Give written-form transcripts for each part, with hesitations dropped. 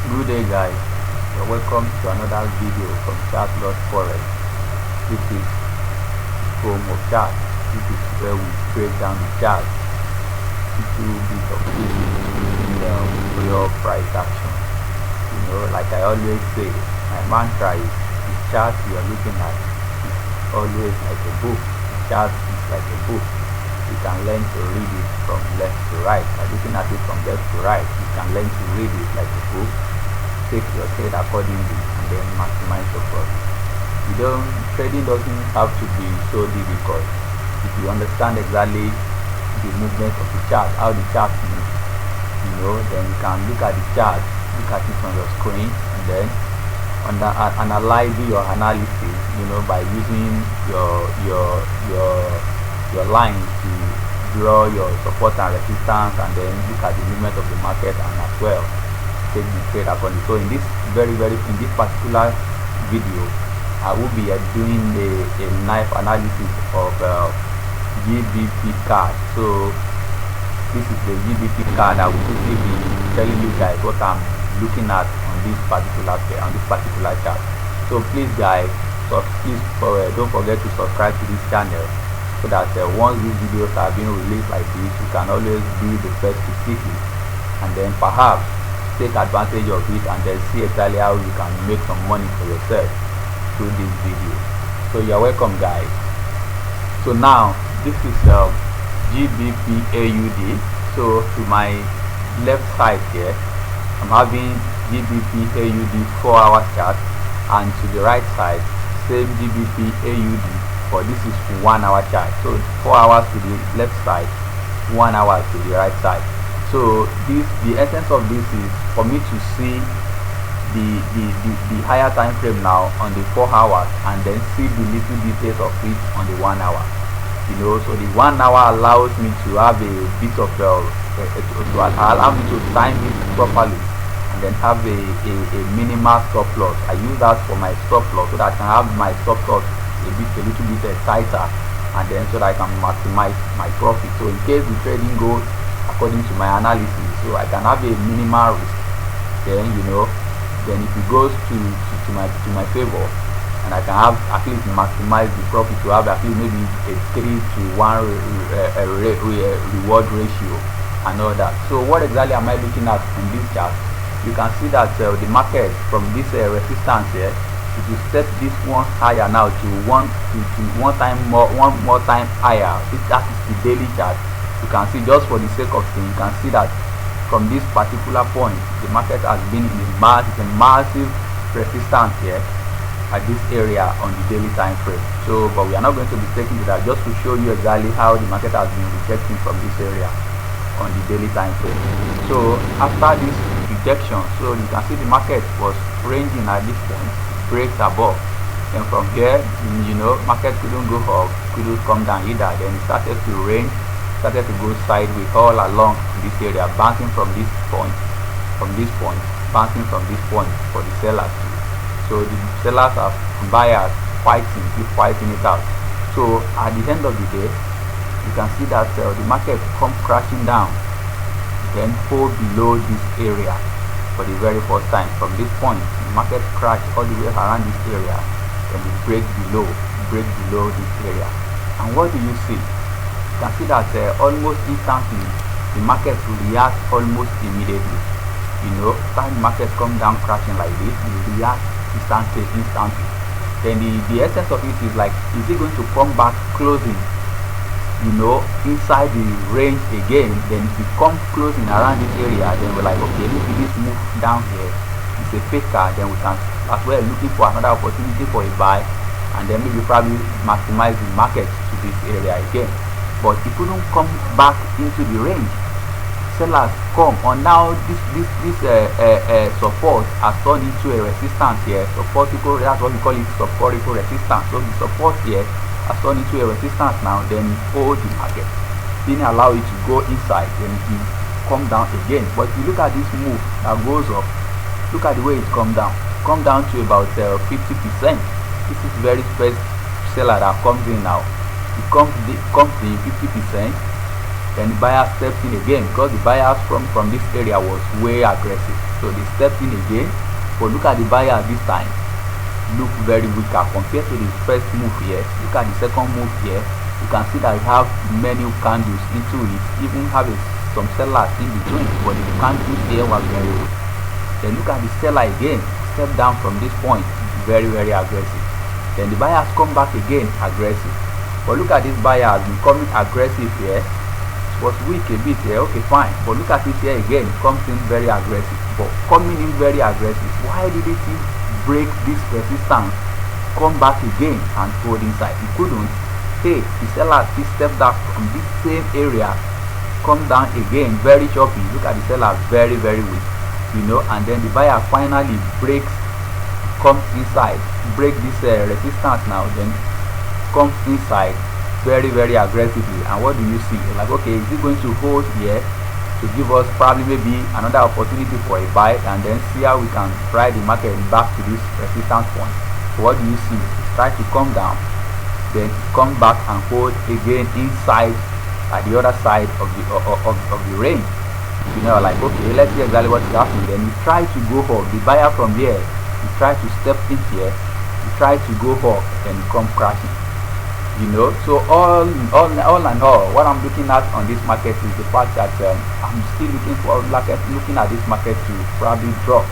Good day guys, you're welcome to another video from Chat Lord Forex. This is home of chart. This is where we break down the chart into bit of real price action. Like I always say, my mantra is the chart you are looking at is always like a book. The chart is like a book. You can learn to read it from left to right. By looking at it from left to right, you can learn to read it like a book, take your trade accordingly, and then maximize your profit. Trading doesn't have to be so difficult. If you understand exactly the movement of the chart, how the chart moves, then you can look at the chart, look at it on your screen, and then analyze your analysis, by using your lines to draw your support and resistance, and then look at the movement of the market, and as well take the trade accordingly. So in this in this particular video, I will be doing a knife analysis of GBP card. So this is the GBP card. I will quickly be telling you guys what I'm looking at on this particular chart. So please guys, don't forget to subscribe to this channel, so that once these videos are being released like this, you can always be the first to see it, and then perhaps take advantage of it and then see exactly how you can make some money for yourself through this video. So you're welcome guys. So now this is GBP AUD. So to my left side here, I'm having GBP AUD 4-hour chart, and to the right side, same GBP AUD, but this is 1-hour chart. So 4 hours to the left side, 1 hour to the right side. So the essence of this is for me to see the higher time frame now on the 4 hours, and then see the little details of it on the 1 hour. So the 1 hour allows me to have a bit of allow me to time it properly, and then have a minimal stop loss. I use that for my stop loss, so that I can have my stop loss a little bit tighter, and then so that I can maximize my profit. So in case the trading goes according to my analysis, so I can have a minimal risk, then if it goes to my favor, and I can have at least maximize the profit to have at least maybe a 3-to-1 reward ratio and all that. So what exactly am I looking at in this chart? You can see that the market from this resistance here, if you set this one higher now to one more time higher, that is the daily chart. You can see, just for the sake of thing, you can see that from this particular point, the market has been in a massive resistance here at this area on the daily time frame. So but we are not going to be taking to that, just to show you exactly how the market has been rejecting from this area on the daily time frame. So after this rejection, so you can see the market was ranging at this point, breaks above, and from here, market couldn't go up, couldn't come down either. Then it started to range, started to go sideways all along this area, bouncing from this point, bouncing from this point for the sellers. So the sellers are buyers keep fighting it out. So at the end of the day, you can see that the market come crashing down, then fall below this area for the very first time. From this point, the market crash all the way around this area, then it break below this area. And what do you see? You can see that almost instantly the market reacts almost immediately. After the market come down crashing like this, it reacts instantly. Then the essence of it is like, is it going to come back closing inside the range again? Then if it comes closing around this area, then we're like, okay, look at this move down here, it's a faker, then we can as well looking for another opportunity for a buy, and then maybe probably maximize the market to this area again. But it couldn't come back into the range. Sellers come on now. This support has turned into a resistance here. That's what we call it, supportical resistance. So the support here has turned into a resistance now. Then hold the market, didn't allow it to go inside, then it come down again. But if you look at this move that goes up, look at the way it come down to about 50%. This is very first seller that comes in now. It comes in 50%, Then the buyer stepped in again because the buyers from this area was way aggressive. So they stepped in again. But look at the buyer this time. Look very weaker compared to the first move here. Look at the second move here. You can see that we have many candles into it. Even have some sellers in between, but the candles here was very weak. Then look at the seller again. Step down from this point. Very aggressive. Then the buyers come back again aggressive. But look at this buyer has been coming aggressive here. It was weak a bit here. Okay, fine. But look at it here again. Comes in very aggressive. But coming in very aggressive. Why did it break this resistance? Come back again and hold inside. He couldn't. Hey, the seller still stepped up from this same area. Come down again. Very choppy. Look at the seller. Very weak. And then the buyer finally breaks, comes inside, break this resistance now, then comes inside very aggressively. And what do you see? You're like, okay, is it going to hold here to give us probably maybe another opportunity for a buy, and then see how we can ride the market back to this resistance point? So what do you see? Try to come down, then come back and hold again inside at the other side of the range. Like, okay, let's see exactly what is happening. Then he tried to go up. The buyer from here, he tried to step in here, he tried to go up, and come crashing. So all in all, what I'm looking at on this market is the fact that I'm still looking at this market to probably drop.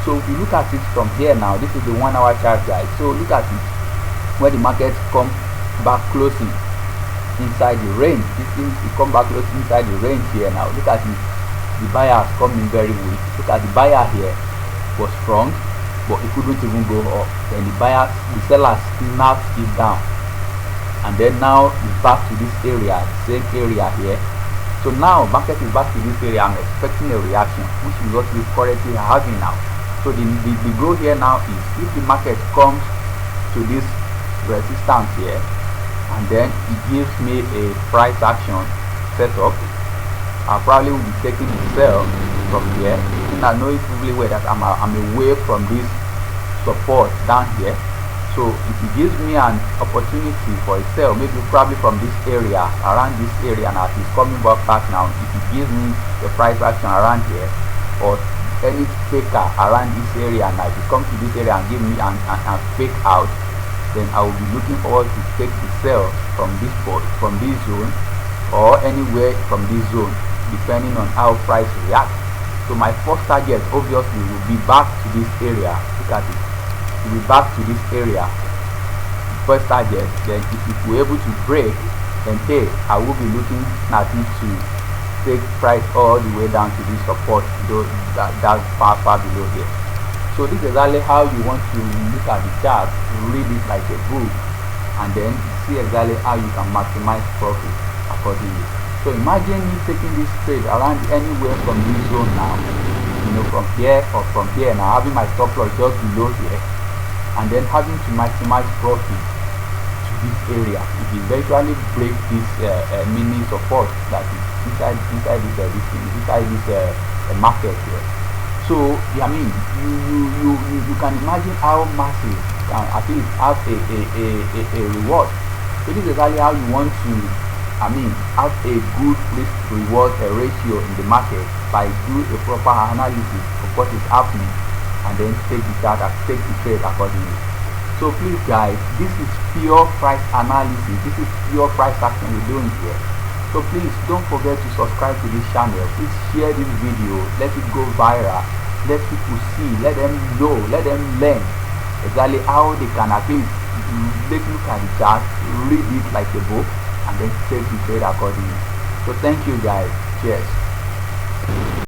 So if you look at it from here now, this is the 1 hour chart, guys. So look at it when the market comes back closing inside the range. This thing will come back close inside the range here now. Look at it. The buyer has come in very weak. Look at the buyer here was strong, but he couldn't even go up. Then the seller snapped it down, and then now it's back to this area, same area here. So now market is back to this area. I'm expecting a reaction, which is what we're currently having now. So the goal here now is, if the market comes to this resistance here, and then it gives me a price action setup, I probably will be taking the sell from here. And I know it really well that I'm away from this support down here. So if it gives me an opportunity for a sell, maybe probably from this area, around this area, and as it's coming back now, if it gives me the price action around here, or any faker around this area, now if it comes to this area and give me an fake out, then I will be looking forward to take the sell from this zone, or anywhere from this zone, depending on how price reacts. So my first target obviously will be back to this area. Look at it. It will be back to this area. First target. Then if we're able to break, then hey, I will be looking at it to take price all the way down to this support, that far below here. So this is exactly how you want to look at the chart, read it like a book, and then see exactly how you can maximize profit accordingly. So imagine me taking this trade around anywhere from this zone now, from here or from here now, having my stop loss just below here, and then having to maximize profit to this area. If you eventually break this mini support that is inside this market here. So I mean, you can imagine how massive at least have a reward. So this is exactly how you want to, have a good risk reward ratio in the market, by do a proper analysis of what is happening, and then take the chart and take the trade accordingly. So please guys, this is pure price analysis, this is pure price action we're doing here. So please don't forget to subscribe to this channel. Please share this video, let it go viral, let people see, let them know, let them learn exactly how they can at least look at the chart, read it like a book, and then take the trade accordingly. So thank you guys. Cheers.